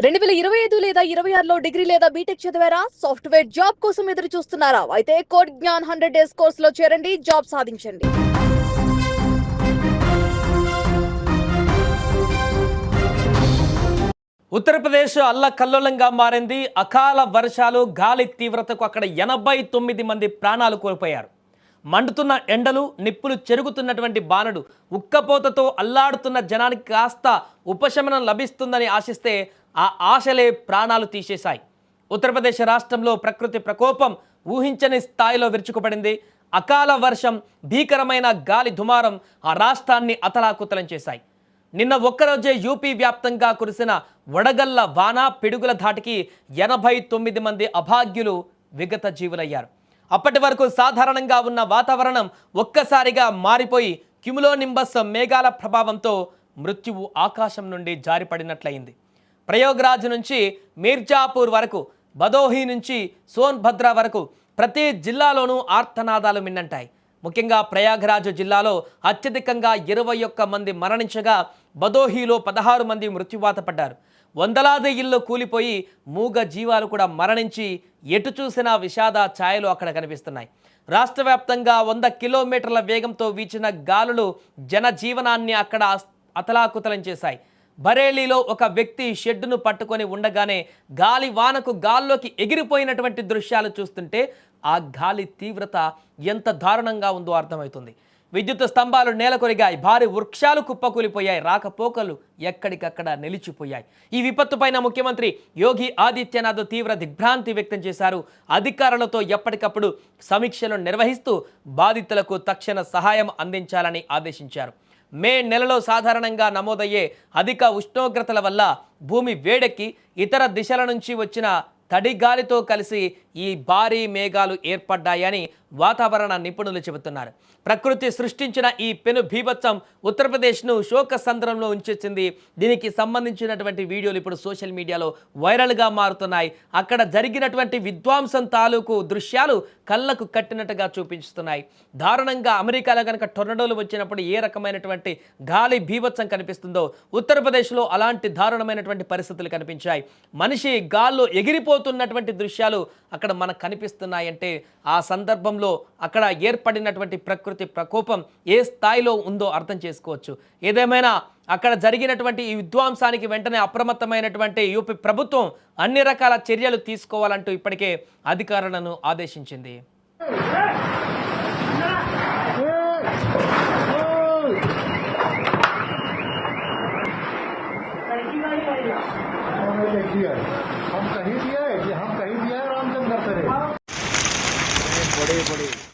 2025 లేదా 26లో డిగ్రీ లేదా బీటెక్ చదివారా? సాఫ్ట్‌వేర్ జాబ్ కోసం ఎదురు చూస్తున్నారా? అయితే కోడ్ జ్ఞాన్ 100 డేస్ కోర్సులో చేరండి, జాబ్ సాధించండి. ఉత్తరప్రదేశ్ అల్లకల్లోలంగా మారింది. అకాల వర్షాలు, గాలి తీవ్రతకు అక్కడ 89 మంది ప్రాణాలు కోల్పోయారు. మండుతున్న ఎండలు, నిప్పులు చెరుగుతున్నటువంటి బాణడు, ఉక్కపోతతో అల్లాడుతున్న జనానికి కాస్త ఉపశమనం లభిస్తుందని ఆశిస్తే ఆ ఆశలే ప్రాణాలు తీసేశాయి. ఉత్తరప్రదేశ్ రాష్ట్రంలో ప్రకృతి ప్రకోపం ఊహించని స్థాయిలో విరుచుకుపడింది. అకాల వర్షం, భీకరమైన గాలి దుమారం ఆ రాష్ట్రాన్ని అతలాకుతలం చేశాయి. నిన్న ఒక్కరోజే యూపీ వ్యాప్తంగా కురిసిన వడగళ్ల వాన, పిడుగుల ధాటికి 89 మంది అభాగ్యులు విగత జీవులయ్యారు. అప్పటి వరకు సాధారణంగా ఉన్న వాతావరణం ఒక్కసారిగా మారిపోయి క్యుములోనింబస్ మేఘాల ప్రభావంతో మృత్యువు ఆకాశం నుండి జారిపడినట్లయింది. ప్రయోగ్రాజ్ నుంచి మీర్జాపూర్ వరకు, భదోహి నుంచి సోన్భద్ర వరకు ప్రతి జిల్లాలోనూ ఆర్తనాదాలు మిన్నంటాయి. ముఖ్యంగా ప్రయాగ్రాజ్ జిల్లాలో అత్యధికంగా 21 మంది మరణించగా, భదోహిలో 16 మంది మృత్యువాత పడ్డారు. వందలాది ఇళ్లు కూలిపోయి మూగ జీవాలు కూడా మరణించి ఎటు చూసినా విషాద ఛాయలు అక్కడ కనిపిస్తున్నాయి. రాష్ట్ర వ్యాప్తంగా 100 కిలోమీటర్ల వేగంతో వీచిన గాలులు జనజీవనాన్ని అక్కడ అతలాకుతలం చేశాయి. బరేలీలో ఒక వ్యక్తి షెడ్డును పట్టుకొని ఉండగానే గాలి వానకు గాల్లోకి ఎగిరిపోయినటువంటి దృశ్యాలు చూస్తుంటే ఆ గాలి తీవ్రత ఎంత దారుణంగా ఉందో అర్థమవుతుంది. విద్యుత్ స్తంభాలు నేలకొరిగాయి, భారీ వృక్షాలు కుప్పకూలిపోయాయి, రాకపోకలు ఎక్కడికక్కడ నిలిచిపోయాయి. ఈ విపత్తు పైన ముఖ్యమంత్రి యోగి ఆదిత్యనాథ్ తీవ్ర దిగ్భ్రాంతి వ్యక్తం చేశారు. అధికారులతో ఎప్పటికప్పుడు సమీక్షలు నిర్వహిస్తూ బాధితులకు తక్షణ సహాయం అందించాలని ఆదేశించారు. మే నెలలో సాధారణంగా నమోదయ్యే అధిక ఉష్ణోగ్రతల వల్ల భూమి వేడెక్కి ఇతర దిశల నుంచి వచ్చిన తడి గాలితో కలిసి ఈ భారీ మేఘాలు ఏర్పడ్డాయని వాతావరణ నిపుణులు చెబుతున్నారు. ప్రకృతి సృష్టించిన ఈ పెను బీభత్సం ఉత్తరప్రదేశ్ను శోక సంద్రంలో ఉంచేసింది. దీనికి సంబంధించినటువంటి వీడియోలు ఇప్పుడు సోషల్ మీడియాలో వైరల్గా మారుతున్నాయి. అక్కడ జరిగినటువంటి విధ్వంసం తాలూకు దృశ్యాలు కళ్ళకు కట్టినట్టుగా చూపిస్తున్నాయి. దారుణంగా అమెరికాలో కనుక టొర్నడోలు వచ్చినప్పుడు ఏ రకమైనటువంటి గాలి బీభత్సం కనిపిస్తుందో ఉత్తరప్రదేశ్లో అలాంటి దారుణమైనటువంటి పరిస్థితులు కనిపించాయి. మనిషి గాల్లో ఎగిరిపోతున్నటువంటి దృశ్యాలు అక్కడ మనకు కనిపిస్తున్నాయంటే ఆ సందర్భంలో అక్కడ ఏర్పడినటువంటి ప్రకృతి ప్రకోపం ఏ స్థాయిలో ఉందో అర్థం చేసుకోవచ్చు. ఏదేమైనా అక్కడ జరిగినటువంటి ఈ విధ్వంసానికి వెంటనే అప్రమత్తమైనటువంటి యూపీ ప్రభుత్వం అన్ని రకాల చర్యలు తీసుకోవాలంటూ ఇప్పటికే అధికారులను ఆదేశించింది. हम कहीं दिया है कि हम कहीं दिया है रामचंद्र बड़े बड़े